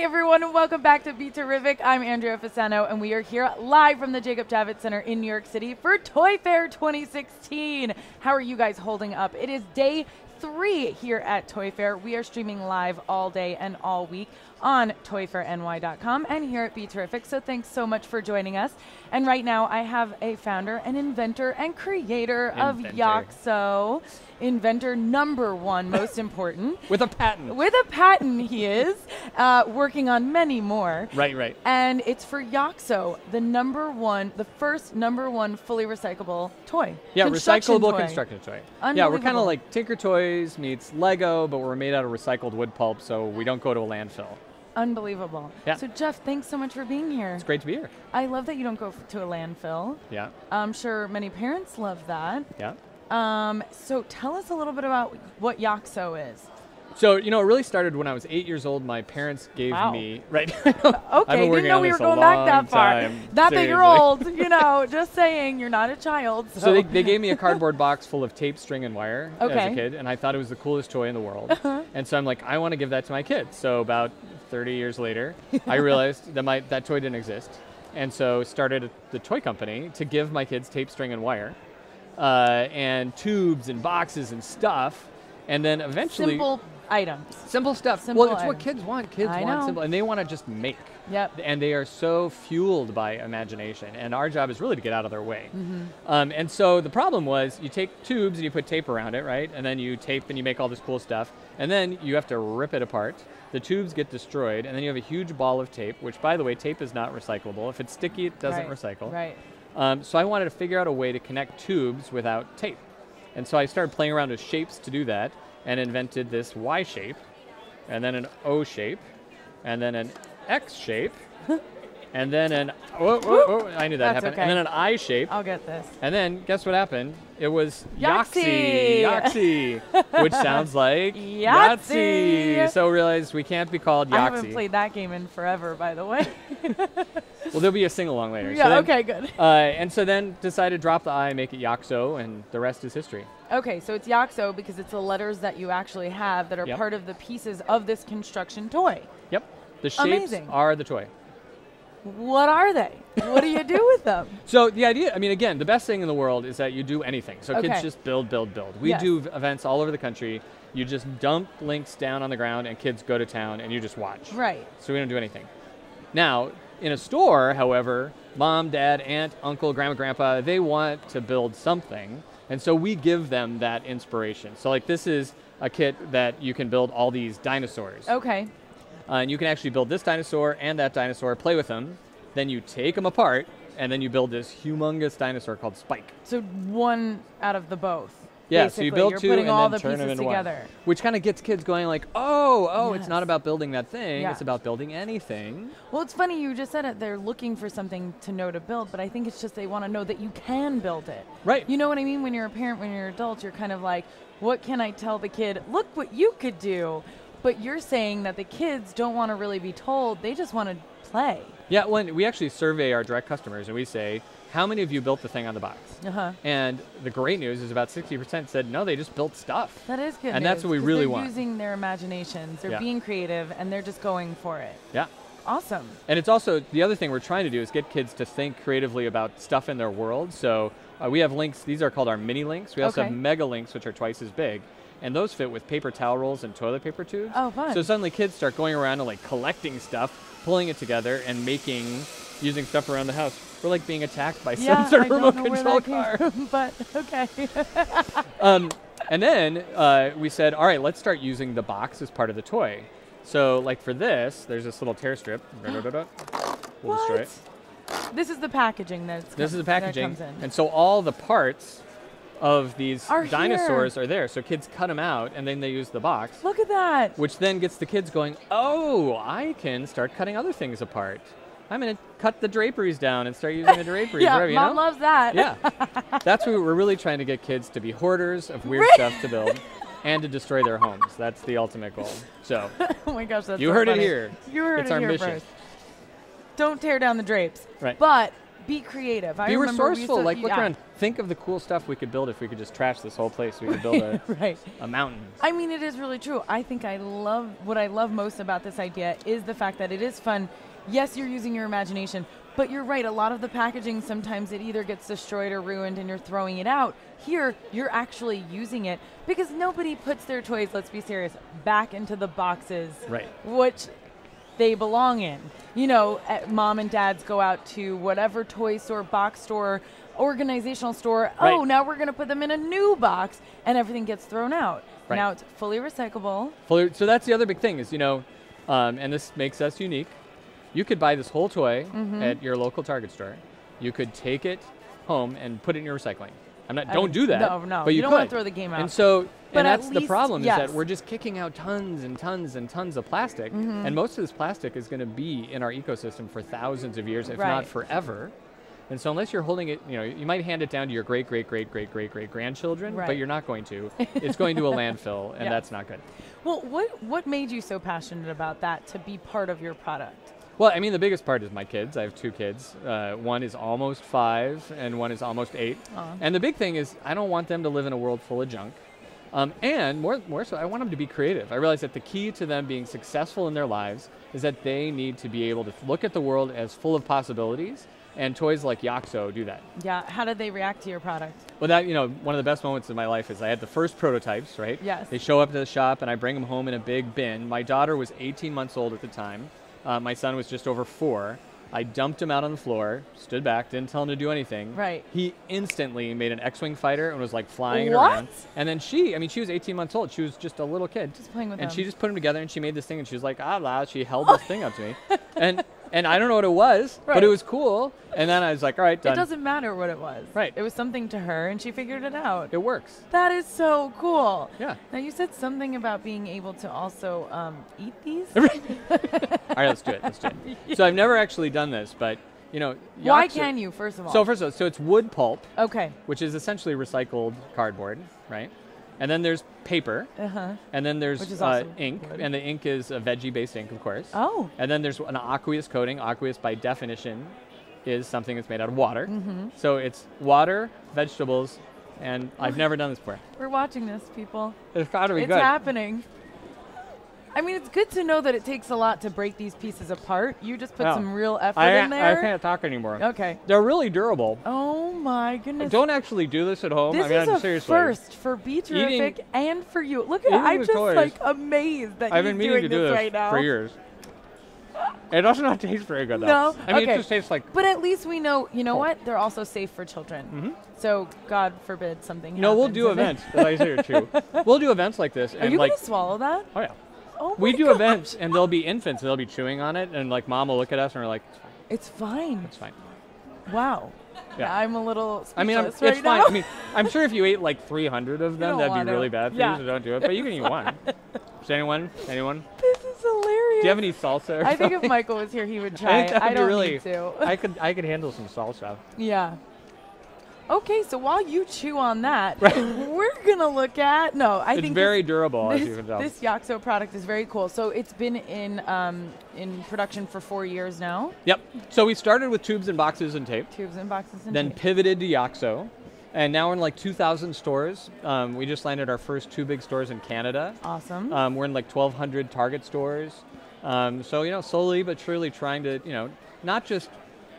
Hi, everyone, and welcome back to BeTerrific. I'm Andrea Fasano, and we are here live from the Jacob Javits Center in New York City for Toy Fair 2016. How are you guys holding up? It is day 3 here at Toy Fair. We are streaming live all day and all week on toyfairny.com and here at BeTerrific, so thanks so much for joining us. And right now I have a founder, an inventor, and creator of Yoxo. Inventor #1, most important. With a patent. With a patent, he is, working on many more. Right. And it's for Yoxo, the first #1 fully recyclable toy. Yeah, recyclable toy. Construction toy. Yeah, we're kind of like Tinker Toys meets Lego, but we're made out of recycled wood pulp, so we don't go to a landfill. Unbelievable. Yeah. So Jeff, thanks so much for being here. It's great to be here. I love that you don't go to a landfill. Yeah. I'm sure many parents love that. Yeah. So tell us a little bit about what Yoxo is. So, it really started when I was 8 years old. My parents gave me... Right. Okay, didn't know we were going back that far. Not that you're old, just saying, you're not a child. So they gave me a cardboard box full of tape, string, and wire as a kid, and I thought it was the coolest toy in the world. And so I'm like, I want to give that to my kids. So about 30 years later, I realized that that toy didn't exist. And so started the toy company to give my kids tape, string, and wire, and tubes and boxes and stuff. And then eventually... Simple items. Simple stuff. Simple It's what kids want. Kids want simple, and they want to just make. Yep. And they are so fueled by imagination, and our job is really to get out of their way. And so the problem was, you take tubes and you put tape around it, right? And then you tape and you make all this cool stuff, and then you have to rip it apart. The tubes get destroyed, and then you have a huge ball of tape, which, by the way, tape is not recyclable. If it's sticky, it doesn't recycle. Right. So I wanted to figure out a way to connect tubes without tape. And so I started playing around with shapes to do that, and invented this Y shape, and then an O shape, and then an X shape, and then an I knew that happened. Okay. And then an I shape. I'll get this. And then guess what happened? It was Yoxi. Yoxi, which sounds like Yahtzee. So realized we can't be called Yoxi. I haven't played that game in forever, by the way. Well, there'll be a sing-along later. Yeah, okay, good. And so then decided to drop the I, make it Yoxo, and the rest is history. Okay, so it's Yoxo because it's the letters that you actually have that are part of the pieces of this construction toy. Yep. The shapes are the toy. What are they? What do you do with them? So the idea, again, the best thing in the world is that you do anything. So kids just build. We do events all over the country. You just dump links down on the ground and kids go to town and you just watch. Right. So we don't do anything. Now, in a store, however, mom, dad, aunt, uncle, grandma, grandpa, they want to build something. And so we give them that inspiration. So like this is a kit that you can build all these dinosaurs. Okay. And you can actually build this dinosaur and that dinosaur, play with them. Then you take them apart, and then you build this humongous dinosaur called Spike. So one out of the both. Yeah, basically. so you build You're two putting and all then the turn them pieces into together. one. Which kind of gets kids going like, oh, Yes. It's not about building that thing. Yeah. It's about building anything. Well, it's funny you just said it. They're looking for something to know to build, but I think it's just they want to know that you can build it. Right. You know what I mean? When you're a parent, when you're an adult, you're kind of like, what can I tell the kid? Look what you could do. But you're saying that the kids don't want to really be told. They just want to play. Yeah, when we actually survey our direct customers and we say, how many of you built the thing on the box? And the great news is about 60% said, no, they just built stuff. That is good And news, that's what we really want. They're using their imaginations. They're being creative, and they're just going for it. Yeah. Awesome. And it's also, the other thing we're trying to do is get kids to think creatively about stuff in their world. So we have links. These are called our mini links. We also have mega links, which are twice as big. And those fit with paper towel rolls and toilet paper tubes. Oh, fun. So suddenly kids start going around and like collecting stuff, pulling it together, and using stuff around the house. We're like being attacked by some sort of remote control car. But okay. And then we said, all right, let's start using the box as part of the toy. So like for this, there's this little tear strip. We'll destroy it. This is the packaging This is the packaging. And so all the parts of these dinosaurs are there. So kids cut them out, and then they use the box. Look at that. Which then gets the kids going, oh, I can start cutting other things apart. I'm going to cut the draperies down and start using the draperies. Yeah, wherever, Mom loves that. Yeah. That's what we're really trying to get kids to be hoarders of weird stuff to build and to destroy their homes. That's the ultimate goal. So, oh my gosh, that's you so heard funny. it here. You heard it's it our here mission. first. Don't tear down the drapes. Right. But be creative. Be resourceful. Like, look around. Think of the cool stuff we could build if we could just trash this whole place. We could build a mountain. I mean, it is really true. I think what I love most about this idea is the fact that it is fun. Yes, you're using your imagination, but you're right. A lot of the packaging, sometimes it either gets destroyed or ruined and you're throwing it out. Here, you're actually using it because nobody puts their toys, let's be serious, back into the boxes, which they belong in. You know, mom and dads go out to whatever toy store, box store, organizational store. Right. Oh, now we're going to put them in a new box, and everything gets thrown out. Right. Now it's fully recyclable. So that's the other big thing is, you know, and this makes us unique. You could buy this whole toy at your local Target store. You could take it home and put it in your recycling. Don't do that. No, but you don't want to throw the game out. And so, and that's the problem is that we're just kicking out tons and tons and tons of plastic, and most of this plastic is going to be in our ecosystem for thousands of years, if not forever. And so unless you're holding it, you know, you might hand it down to your great-great-great-great-great-great-grandchildren, but you're not going to. It's going to a landfill, and that's not good. Well, what made you so passionate about that to be part of your product? Well, I mean, the biggest part is my kids. I have 2 kids. One is almost 5, and one is almost 8. And the big thing is I don't want them to live in a world full of junk. And more so, I want them to be creative. I realize that the key to them being successful in their lives is that they need to be able to look at the world as full of possibilities, and toys like Yoxo do that. Yeah, how did they react to your product? Well, that, you know, one of the best moments in my life is I had the first prototypes, right? Yes. They show up to the shop, and I bring them home in a big bin. My daughter was 18 months old at the time. My son was just over 4. I dumped him out on the floor, stood back, didn't tell him to do anything. Right. He instantly made an X-Wing fighter and was like flying it around. And then she was 18 months old. She was just a little kid. Just playing with them. And she just put them together and she made this thing and she was like, she held this thing up to me. And I don't know what it was, but it was cool. And then I was like, all right, done. It doesn't matter what it was. Right. It was something to her and she figured it out. It works. That is so cool. Yeah. Now you said something about being able to also eat these. All right, let's do it. So I've never actually done this, but you know, why can you, first of all? So it's wood pulp. Okay. Which is essentially recycled cardboard, right? And then there's paper. And then there's ink, and the ink is a veggie-based ink, of course. Oh. And then there's an aqueous coating. Aqueous, by definition, is something that's made out of water. So it's water, vegetables, and I've never done this before. We're watching this, people. It's got to be good. It's happening. I mean, it's good to know that it takes a lot to break these pieces apart. You just put some real effort in there. I can't talk anymore. Okay. They're really durable. Oh my goodness. Don't actually do this at home. This is a first for BeTerrific and for you. Look at it. I'm just like amazed that you're doing this right now. For years. It does not taste very good though. No? I mean, it just tastes like... But at least we know, you know what? They're also safe for children. So God forbid something happens. No, we'll do events. I say it too. We'll do events like this. Are you going to swallow that? Oh yeah. Oh we do events, and there'll be infants, and they'll be chewing on it, and like mom will look at us, and we're like, it's fine. It's fine. Wow. Yeah. I'm a little speechless it's right fine. now. I mean, I'm sure if you ate like 300 of them, that'd be really bad for you, so don't do it. But you can eat one. Does anyone? This is hilarious. Do you have any salsa? I think if Michael was here, he would try it. I don't need to. I could handle some salsa. Yeah. Okay, so while you chew on that, we're gonna look at I think it's very durable, as you can tell. This Yoxo product is very cool. So it's been in production for 4 years now. Yep. So we started with tubes and boxes and tape. Tubes and boxes and then tape. Pivoted to Yoxo, and now we're in like 2,000 stores. We just landed our first 2 big stores in Canada. Awesome. We're in like 1,200 Target stores. So you know, slowly but surely trying to not just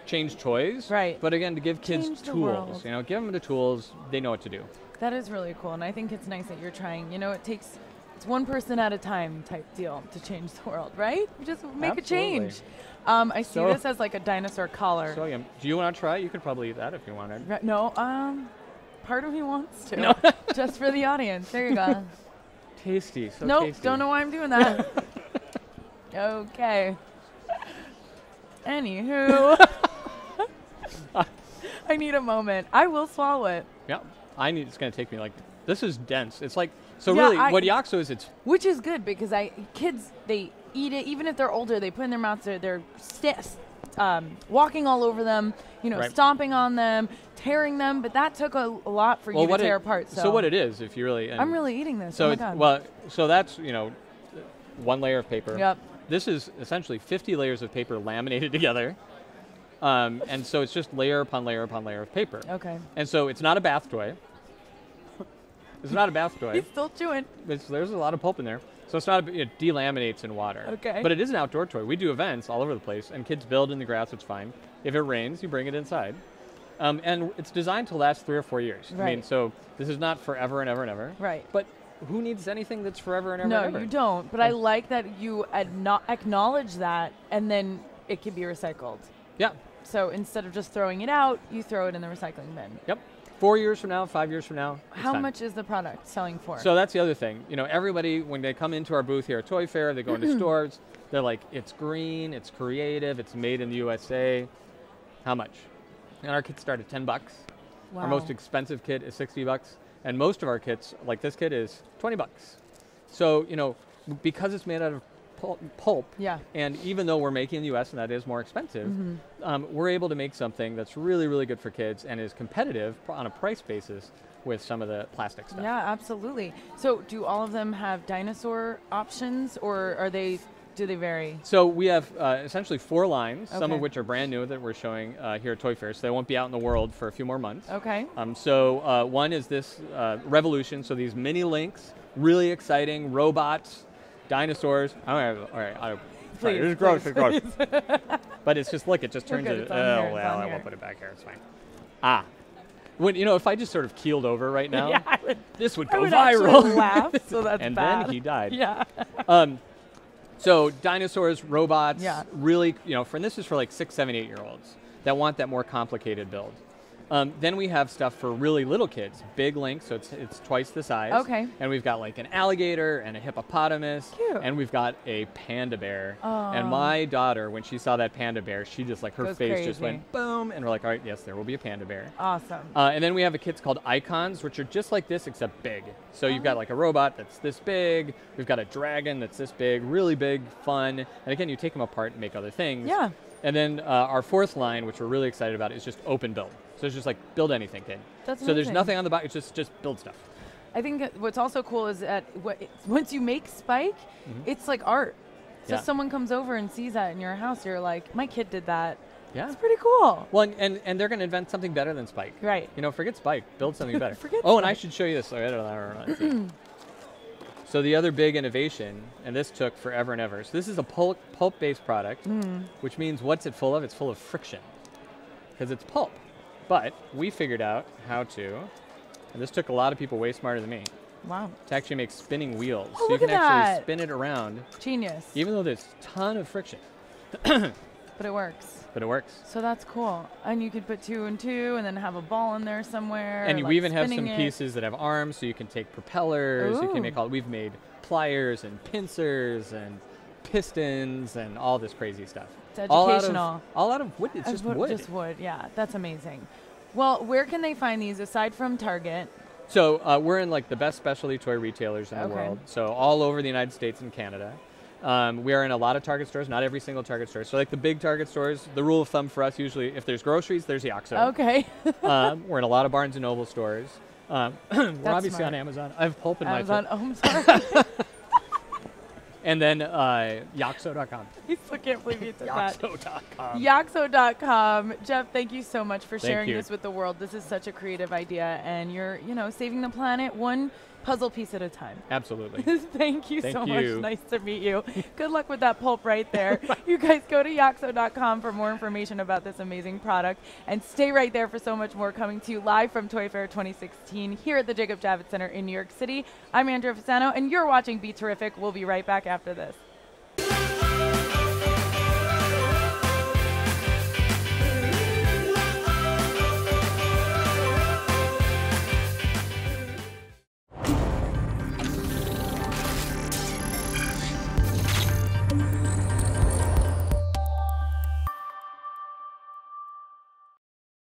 change toys, but again, to give kids tools. You know, give them the tools, they know what to do. That is really cool, and I think it's nice that you're trying. You know, it's one person at a time type deal to change the world, right? You just make a change. I see this as like a dinosaur collar. So do you want to try it? You could probably eat that if you wanted. No, part of me wants to. No. Just for the audience. There you go. Tasty, so tasty. Nope, don't know why I'm doing that. Okay. Anywho. I need a moment. I will swallow it. Yeah, it's going to take me like, this is dense. It's like, really what Yoxo is, which is good because kids, they eat it, even if they're older, they put it in their mouths, they're walking all over them, stomping on them, tearing them, but that took a lot for you to tear apart. So what it is, if you really... I'm really eating this, so oh my God. So that's, one layer of paper. Yep. This is essentially 50 layers of paper laminated together. And so it's just layer upon layer upon layer of paper. Okay. And so it's not a bath toy. It's not a bath toy. He's still chewing. There's a lot of pulp in there. So it's not, it delaminates in water. Okay. But it is an outdoor toy. We do events all over the place, and kids build in the grass, it's fine. If it rains, you bring it inside. And it's designed to last 3 or 4 years. Right. I mean, so this is not forever and ever and ever. Right. But who needs anything that's forever and ever No, and ever? you don't. But I like that you acknowledge that, and then it can be recycled. Yeah. So instead of just throwing it out, you throw it in the recycling bin. Yep. 4 years from now, 5 years from now. How much is the product selling for? So that's the other thing. You know, everybody, when they come into our booth here at Toy Fair, they go into stores, they're like, it's green, it's creative, it's made in the USA. How much? And our kits start at $10. Wow. Our most expensive kit is $60. And most of our kits, like this kit, is $20. So, you know, because it's made out of pulp, yeah. And even though we're making in the U.S. and that is more expensive, we're able to make something that's really, really good for kids and is competitive on a price basis with some of the plastic stuff. Yeah, absolutely. So do all of them have dinosaur options, or do they vary? So we have essentially 4 lines, some Okay. of which are brand new that we're showing here at Toy Fair, so they won't be out in the world for a few more months. Okay. So one is this Revolution, so these mini Lynx, really exciting robots, dinosaurs. All right, Please, it's gross, please, it's gross. But it's just, look, it just turns good, it. it's on Oh, here, well, on I here. won't put it back here, it's fine. When, you know, if I just sort of keeled over right now, Yeah, this would I go would viral. actually laugh, so that's And bad. then he died. Yeah. So dinosaurs, robots, Yeah. really, you know, this is for like 6, 7, 8-year-olds that want that more complicated build. Then we have stuff for really little kids, big Lynx, so it's twice the size. Okay. And we've got like an alligator and a hippopotamus. Cute. And we've got a panda bear. Oh. And my daughter, when she saw that panda bear, she just like, her Goes face just crazy. went boom. And we're like, all right, yes, there will be a panda bear. Awesome. And then we have kits called icons, which are just like this, except big. So you've got like a robot that's this big. We've got a dragon that's this big, really big, fun. And again, you take them apart and make other things. Yeah. And then our 4th line, which we're really excited about, is just open build. So it's just like build anything, kid. That's so there's amazing. nothing on the box. It's just build stuff. I think what's also cool is that once you make Spike, it's like art. So Yeah. if someone comes over and sees that in your house, you're like, my kid did that. Yeah. It's pretty cool. Well, and they're going to invent something better than Spike. Right. You know, forget Spike. Build something better. Forget and I Spike. should show you this. So the other big innovation, and this took forever and ever. So this is a pulp-based product, which means what's it full of? It's full of friction because it's pulp. But we figured out how to, and this took a lot of people way smarter than me, Wow. to actually make spinning wheels. Oh, so you look can at actually that. spin it around, Genius. even though there's a ton of friction. But it works. But it works. So that's cool. And you could put 2 and 2 and then have a ball in there somewhere. And like we even have some spinning it. pieces that have arms, so you can take propellers. You Ooh. can make we've made pliers and pincers and pistons and all this crazy stuff. It's educational. All out of wood. It's just wood. Just wood, yeah. That's amazing. Well, where can they find these aside from Target? So we're in like the best specialty toy retailers in the Okay. world. So all over the United States and Canada. We are in a lot of Target stores, not every single Target store. So like the big Target stores, the rule of thumb for us usually, if there's groceries, there's Yoxo. Okay. We're in a lot of Barnes & Noble stores. We're obviously smart. on Amazon. I have pulp in my Amazon. toy. Oh, I'm sorry. And then Yoxo.com. I still can't believe you did that. Yoxo.com. Yoxo.com. Jeff, thank you so much for sharing you. this with the world. This is such a creative idea, and you're, saving the planet one puzzle piece at a time. Absolutely. Thank you Thank so you. much. Nice to meet you. Good luck with that pulp right there. You guys go to Yoxo.com for more information about this amazing product, and stay right there for so much more coming to you live from Toy Fair 2016 here at the Jacob Javits Center in New York City. I'm Andrea Fasano, and you're watching Be Terrific. We'll be right back after this.